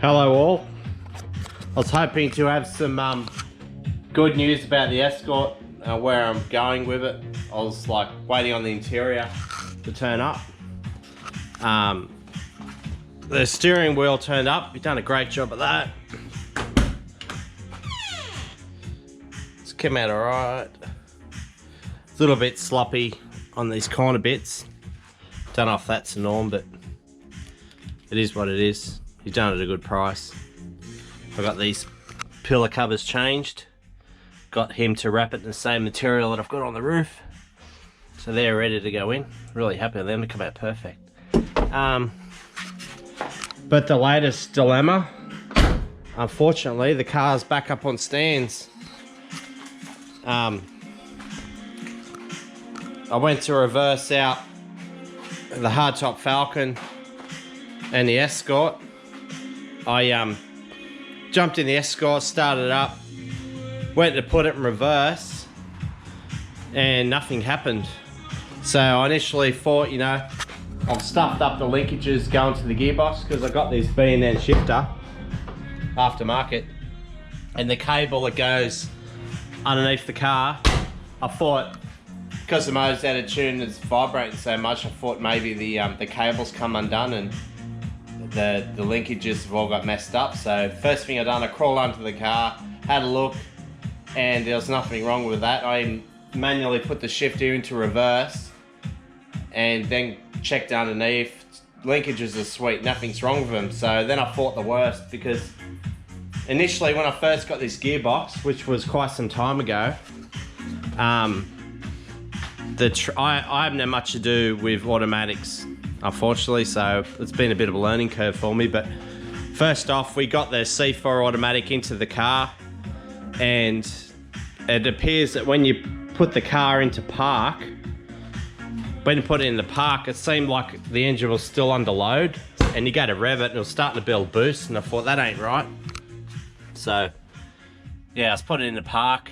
Hello all. I was hoping to have some good news about the Escort, where I'm going with it. I was like waiting on the interior to turn up. The steering wheel turned up. You've done a great job of that. It's come out alright. It's a little bit sloppy on these corner bits. Don't know if that's the norm, but it is what it is. You've done it at a good price. I got these pillar covers changed. Got him to wrap it in the same material that I've got on the roof. So they're ready to go in. Really happy with them to come out perfect. But the latest dilemma, unfortunately, the car's back up on stands. I went to reverse out the hardtop Falcon and the Escort. I jumped in the Escort, started it up, went to put it in reverse, and nothing happened. So I initially thought, you know, I've stuffed up the linkages going to the gearbox because I got this B&N shifter, aftermarket, and the cable that goes underneath the car, I thought, because the motor's out of tune, it's vibrating so much, I thought maybe the cable's come undone and the linkages have all got messed up. So first thing I done, I crawled onto the car, had a look, and there was nothing wrong with that. I manually put the shifter into reverse and then checked underneath. Linkages are sweet, nothing's wrong with them. So then I thought the worst, because initially when I first got this gearbox, which was quite some time ago, I haven't had much to do with automatics, unfortunately, so it's been a bit of a learning curve for me. But first off, we got the C4 automatic into the car, and it appears that when you put the car into park, when you put it in the park, it seemed like the engine was still under load, and you go to rev it and it was starting to build boost, and I thought that ain't right. So yeah, I was putting it in the park,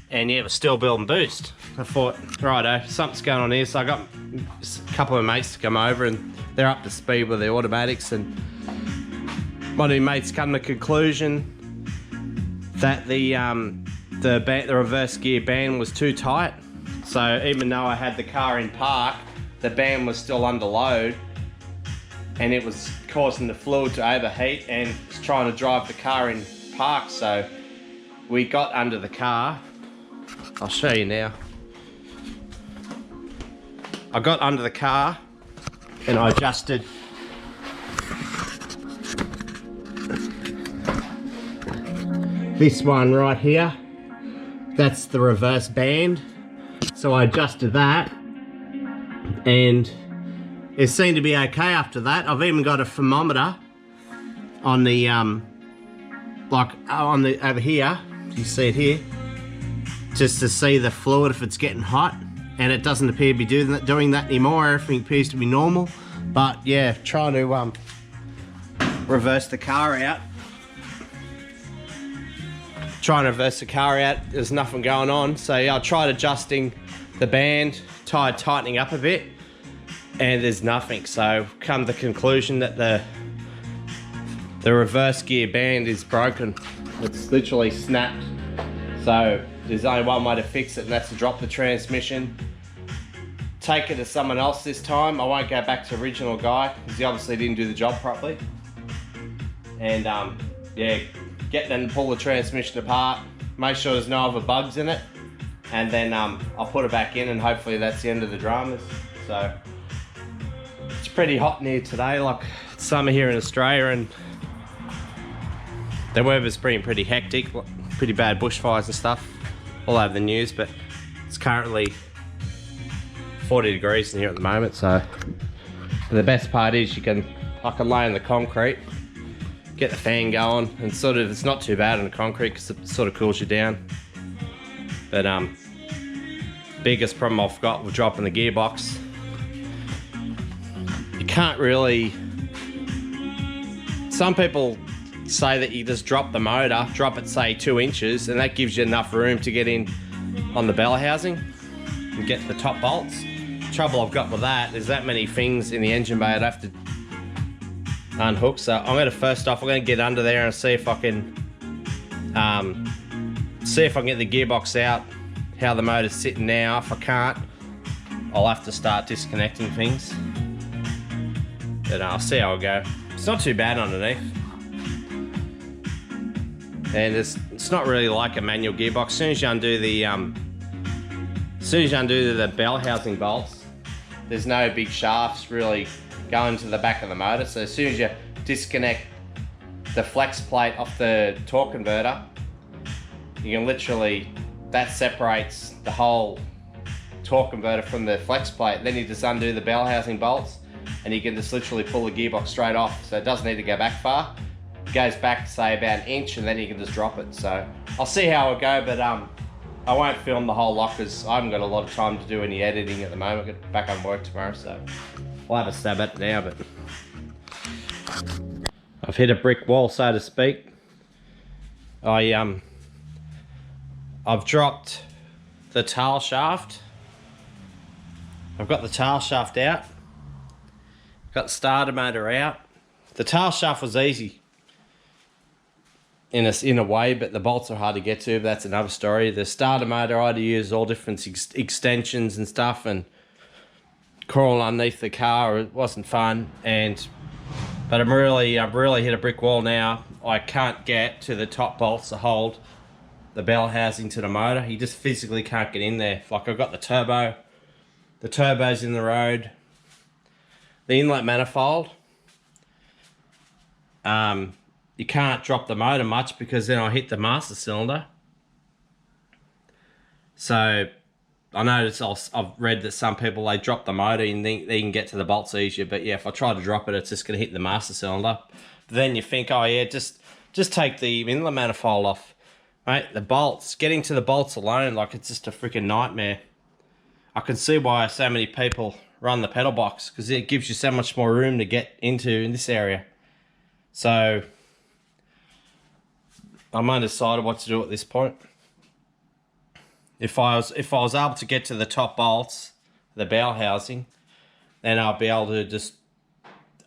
and yeah, it was still building boost. I thought, righto, something's going on here. So I got a couple of mates to come over, and they're up to speed with the automatics, and my two mates come to the conclusion that the reverse gear band was too tight. So even though I had the car in park, the band was still under load, and it was causing the fluid to overheat and was trying to drive the car in park. So we got under the car. I'll show you now. I got under the car and I adjusted this one right here. That's the reverse band. So I adjusted that, and it seemed to be okay after that. I've even got a thermometer on the over here. You see it here, just to see the fluid if it's getting hot, and it doesn't appear to be doing that anymore. Everything appears to be normal. But yeah, trying to reverse the car out. There's nothing going on. So yeah, I tried adjusting the band, tightening up a bit, and there's nothing. So come to the conclusion that the reverse gear band is broken. It's literally snapped. So there's only one way to fix it, and that's to drop the transmission, take it to someone else this time. I won't go back to the original guy because he obviously didn't do the job properly. And yeah, get them to pull the transmission apart, make sure there's no other bugs in it, and then I'll put it back in, and hopefully that's the end of the dramas. So it's pretty hot in here today. Like, it's summer here in Australia, and the weather's been pretty hectic, pretty bad bushfires and stuff all over the news. But it's currently 40 degrees in here at the moment. So the best part is I can lay in the concrete, get the fan going, and sort of, it's not too bad on the concrete because it sort of cools you down. But biggest problem I've got with dropping the gearbox, you can't really, some people say that you just drop the motor, drop it say 2 inches, and that gives you enough room to get in on the bell housing and get the top bolts. The trouble I've got with that, there's that many things in the engine bay I'd have unhook. So I'm gonna first off, I'm gonna get under there and see if I can get the gearbox out, how the motor's sitting now. If I can't, I'll have to start disconnecting things. But I'll see how I go. It's not too bad underneath. And it's not really like a manual gearbox. As soon as you undo the bell housing bolts, there's no big shafts really going to the back of the motor. So as soon as you disconnect the flex plate off the torque converter, you can literally, that separates the whole torque converter from the flex plate. Then you just undo the bell housing bolts and you can just literally pull the gearbox straight off. So it doesn't need to go back far. It goes back, say, about an inch, and then you can just drop it. So I'll see how it go, but I won't film the whole lot because I haven't got a lot of time to do any editing at the moment. I'll get back on work tomorrow, so I'll have a stab at it now. But I've hit a brick wall, so to speak. I've dropped the tail shaft. I've got the tail shaft out. Got the starter motor out. The tail shaft was easy in a way, but the bolts are hard to get to, but that's another story. The starter motor, I had to use all different extensions and stuff and crawling underneath the car. It wasn't fun, but I've really hit a brick wall now. I can't get to the top bolts to hold the bell housing to the motor. You just physically can't get in there. Like, I've got the turbo's in the road, the inlet manifold. You can't drop the motor much because then I hit the master cylinder. So I noticed, I've read that some people, they drop the motor and they can get to the bolts easier. But yeah, if I try to drop it, it's just going to hit the master cylinder. But then you think, oh yeah, just take the inlet manifold off. Mate, the bolts, getting to the bolts alone, like, it's just a freaking nightmare. I can see why so many people run the pedal box, because it gives you so much more room to get into in this area. So I'm undecided what to do at this point. If I was able to get to the top bolts, the bell housing, then I'll be able to just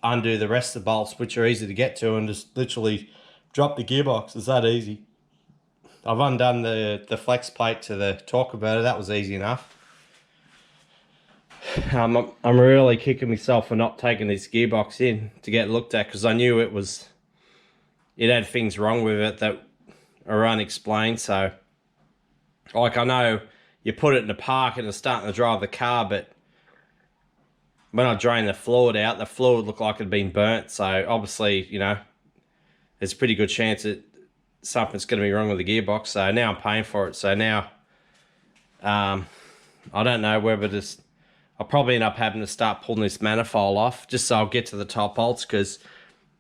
undo the rest of the bolts, which are easy to get to, and just literally drop the gearbox. It's that easy. I've undone the flex plate to the torque converter. That was easy enough. I'm really kicking myself for not taking this gearbox in to get looked at, because I knew it had things wrong with it that are unexplained. So, like, I know you put it in the park and it's starting to drive the car, but when I drained the fluid out, the fluid looked like it had been burnt. So obviously, you know, there's a pretty good chance that something's going to be wrong with the gearbox. So now I'm paying for it. So now, I don't know whether I'll probably end up having to start pulling this manifold off just so I'll get to the top bolts, because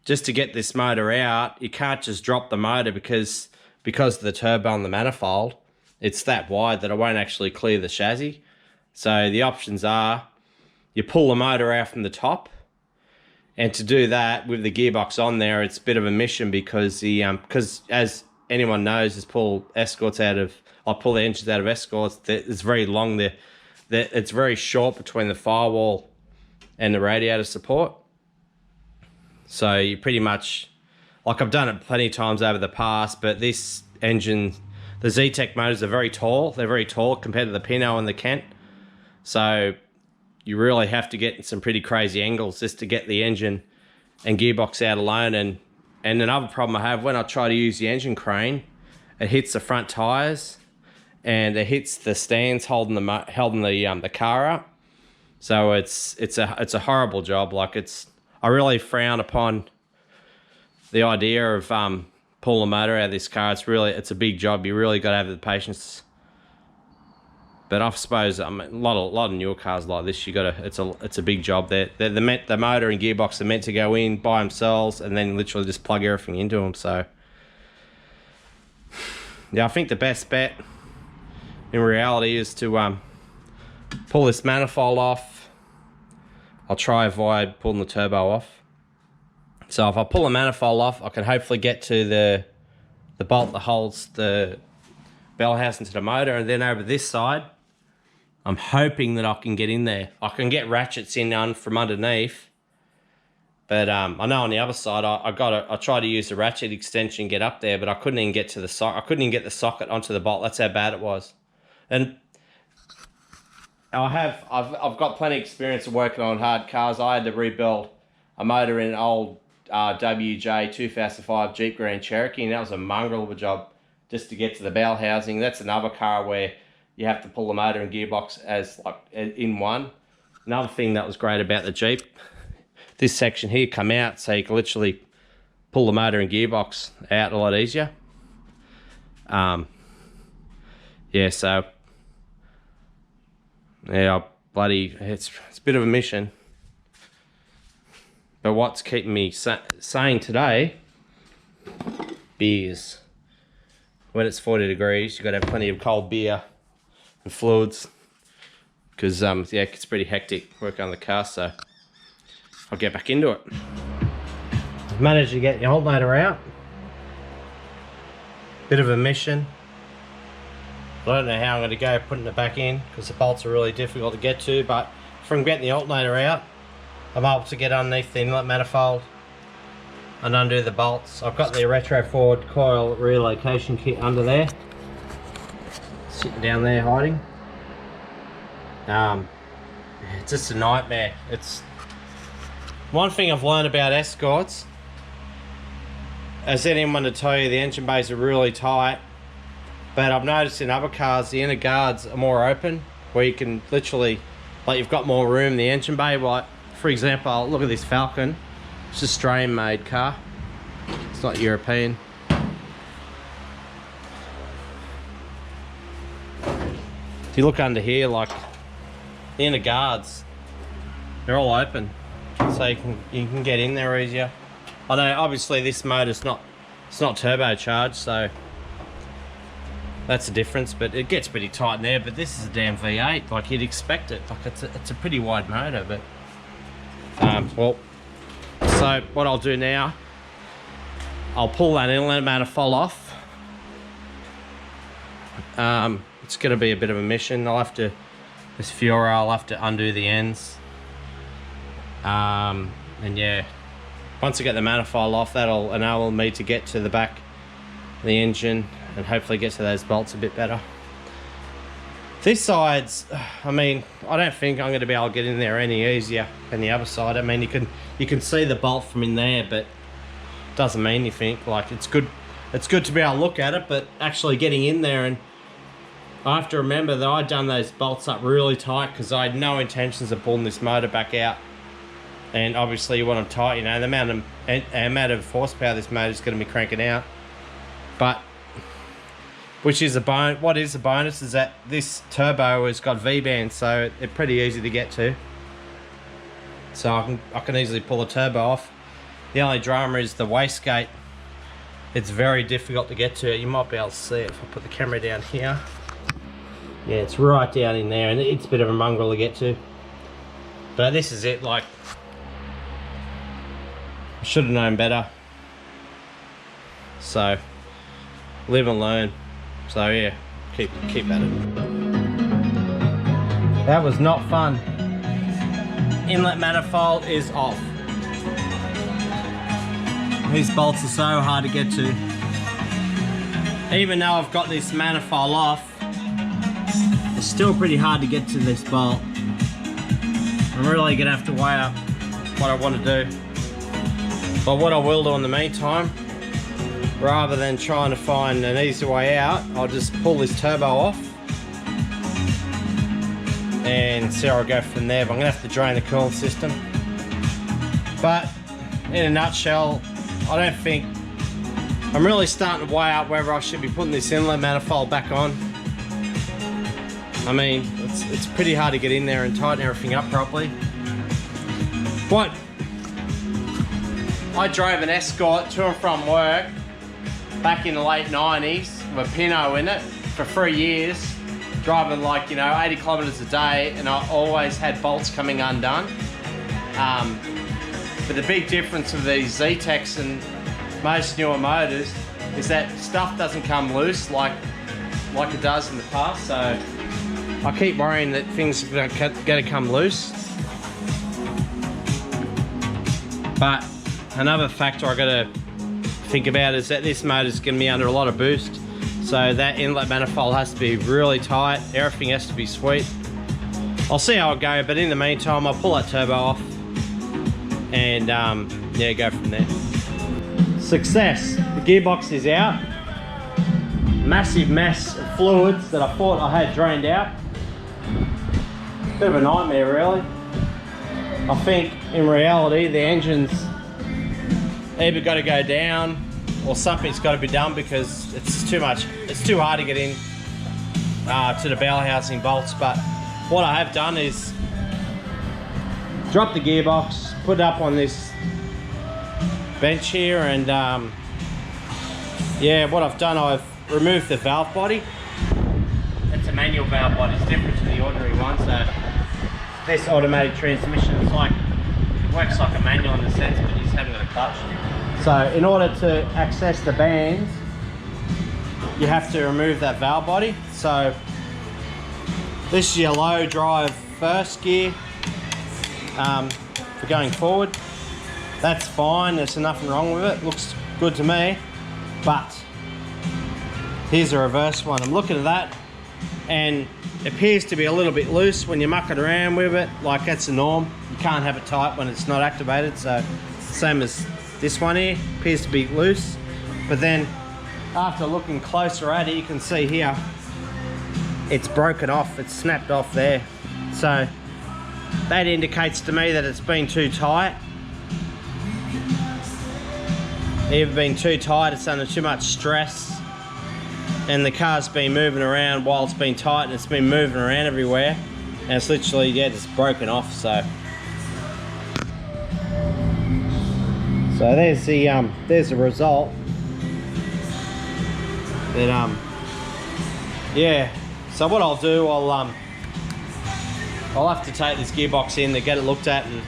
just to get this motor out, you can't just drop the motor because of the turbo and the manifold. It's that wide that I won't actually clear the chassis. So the options are, you pull the motor out from the top, and to do that with the gearbox on there, it's a bit of a mission, because as anyone knows, I pull the engines out of Escorts. It's very long. It's very short between the firewall and the radiator support. So you pretty much, like, I've done it plenty of times over the past, but this engine, the Z-Tech motors are very tall. They're very tall compared to the Pinot and the Kent. So you really have to get in some pretty crazy angles just to get the engine and gearbox out alone. And another problem I have, when I try to use the engine crane, it hits the front tires and it hits the stands holding the car up. So it's a horrible job. Like, I really frown upon the idea of pulling the motor out of this car. It's a big job. You really got to have the patience. But I suppose a lot of newer cars like this, it's a big job. The motor and gearbox are meant to go in by themselves, and then literally just plug everything into them. So yeah, I think the best bet in reality is to pull this manifold off. I'll try avoid pulling the turbo off. So if I pull the manifold off, I can hopefully get to the bolt that holds the bell housing to the motor, and then over this side, I'm hoping that I can get in there. I can get ratchets in from underneath But I know on the other side, I tried to use the ratchet extension, get up there, but I couldn't even get to the socket. I couldn't even get the socket onto the bolt. That's how bad it was. And I've got plenty of experience of working on hard cars. I had to rebuild a motor in an old WJ 2005 Jeep Grand Cherokee, and that was a mongrel of a job just to get to the bell housing. That's another car where you have to pull the motor and gearbox as like in one. Another thing that was great about the Jeep, this section here come out, so you can literally pull the motor and gearbox out a lot easier. Yeah, so yeah, it's a bit of a mission. But what's keeping me sane today, beers. When it's 40 degrees, you've got to have plenty of cold beer and fluids. Because, yeah, it's pretty hectic working on the car, so I'll get back into it. I've managed to get the alternator out. Bit of a mission. I don't know how I'm going to go putting it back in, because the bolts are really difficult to get to, but from getting the alternator out, I'm able to get underneath the inlet manifold and undo the bolts. I've got the retro forward coil relocation kit under there, sitting down there hiding. It's just a nightmare. It's one thing I've learned about Escorts, as anyone to tell you, the engine bays are really tight, but I've noticed in other cars the inner guards are more open, where you can literally, like, you've got more room in the engine bay. Like, for example, look at this Falcon. It's an Australian made car, it's not European. If you look under here, like, the inner guards, they're all open, so you can get in there easier. I know obviously this motor's it's not turbocharged, so that's the difference, but it gets pretty tight in there. But this is a damn V8, like you'd expect it. Like it's a pretty wide motor, but well, so what I'll do now, I'll pull that inlet manifold off. It's going to be a bit of a mission. This Fiora, I'll have to undo the ends. And yeah, once I get the manifold off, that'll enable me to get to the back of the engine and hopefully get to those bolts a bit better. This side's, I mean, I don't think I'm going to be able to get in there any easier than the other side. I mean, you can see the bolt from in there, but it doesn't mean anything. Like, it's good to be able to look at it, but actually getting in there, and I have to remember that I'd done those bolts up really tight because I had no intentions of pulling this motor back out. And obviously you want them tight, you know, the amount of horsepower this motor is going to be cranking out. But what is a bonus is that this turbo has got V-bands, so it's pretty easy to get to. So I can easily pull the turbo off. The only drama is the wastegate. It's very difficult to get to. You might be able to see it if I put the camera down here. Yeah, it's right down in there, and it's a bit of a mongrel to get to. But this is it, like, I should have known better. So, live and learn. So yeah, keep at it. That was not fun. Inlet manifold is off. These bolts are so hard to get to. Even though I've got this manifold off, it's still pretty hard to get to this bolt. I'm really gonna have to weigh up what I want to do. But what I will do in the meantime, rather than trying to find an easy way out, I'll just pull this turbo off and see how I go from there. But I'm gonna have to drain the cooling system. But in a nutshell, I don't think, I'm really starting to weigh up whether I should be putting this inlet manifold back on. I mean, it's pretty hard to get in there and tighten everything up properly. What? I drove an Escort to and from work back in the late 90s with a Pinot in it for 3 years, driving like, you know, 80 kilometers a day, and I always had bolts coming undone. But the big difference of these Z-Techs and most newer motors is that stuff doesn't come loose like it does in the past. So I keep worrying that things are going to come loose. But another factor I gotta think about is that this motor's gonna be under a lot of boost. So that inlet manifold has to be really tight. Everything has to be sweet. I'll see how I go, but in the meantime, I'll pull that turbo off and yeah, go from there. Success, the gearbox is out. Massive mess of fluids that I thought I had drained out. Bit of a nightmare, really. I think in reality, the engine's either got to go down or something's got to be done because it's too much. It's too hard to get in to the bell housing bolts. But what I have done is drop the gearbox, put it up on this bench here, and yeah, what I've done, I've removed the valve body. It's a manual valve body. It's different to the ordinary one. So this automatic transmission is like, it works like a manual in the sense, but you just haven't got a clutch. So in order to access the bands, you have to remove that valve body. So this is your low drive first gear for going forward. That's fine, there's nothing wrong with it. Looks good to me. But here's a reverse one. I'm looking at that and it appears to be a little bit loose when you muck it around with it. Like, that's the norm. You can't have it tight when it's not activated. So same as this one here, appears to be loose. But then after looking closer at it, you can see here, it's broken off, it's snapped off there. So that indicates to me that it's been too tight. Either been too tight, it's under too much stress, and the car's been moving around while it's been tight, and it's been moving around everywhere, and it's literally, yeah, just broken off. So there's the result. That yeah. So what I'll do, I'll have to take this gearbox in to get it looked at, and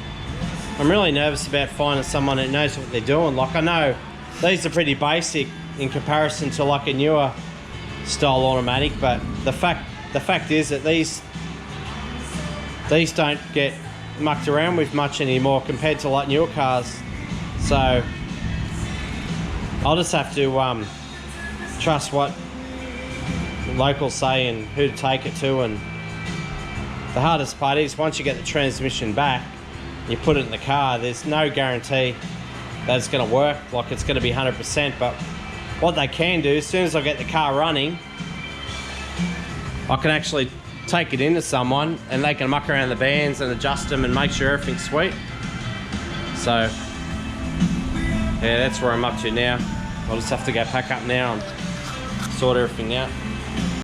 I'm really nervous about finding someone that knows what they're doing. Like, I know these are pretty basic in comparison to like a newer style automatic, but the fact is that these don't get mucked around with much anymore compared to like newer cars. So I'll just have to trust what locals say and who to take it to. And the hardest part is once you get the transmission back, you put it in the car, there's no guarantee that it's going to work, like it's going to be 100%. But what they can do, as soon as I get the car running, I can actually take it into someone and they can muck around the bands and adjust them and make sure everything's sweet. So yeah, that's where I'm up to now. I'll just have to go pack up now and sort everything out.